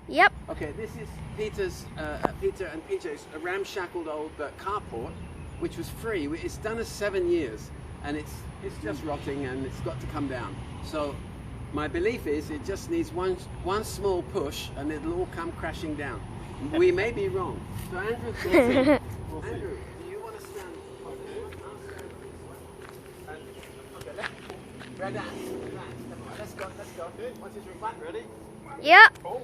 Yep. Okay, this is Peter and PJ's ramshackled old carport, which was free. It's done us 7 years, and it's just rotting, and it's got to come down. So my belief is it just needs one small push, and it'll all come crashing down. We may be wrong. So Andrew, Andrew, do you want to stand? Okay, let's go. What's his ring? Ready? Yep. Oh.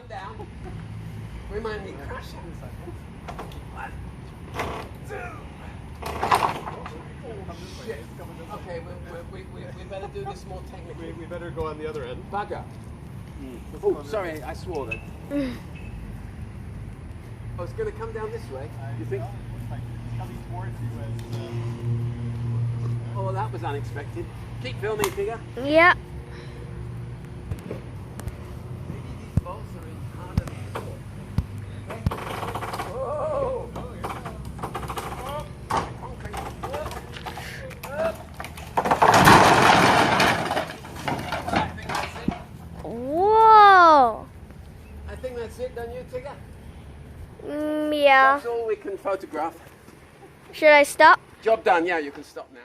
Down. Remind me, crashing. 1, 2. Shit. Okay, we better do this more technically. We better go on the other end. Bugger. Oh, sorry, I swore then. Oh, it's going to come down this way. You think? It's like it's coming towards you as. Oh, well, that was unexpected. Keep filming, Tigger. Yep. Whoa. I think that's it, don't you, Tigger? Yeah. That's all we can photograph. Should I stop? Job done. Yeah, you can stop now.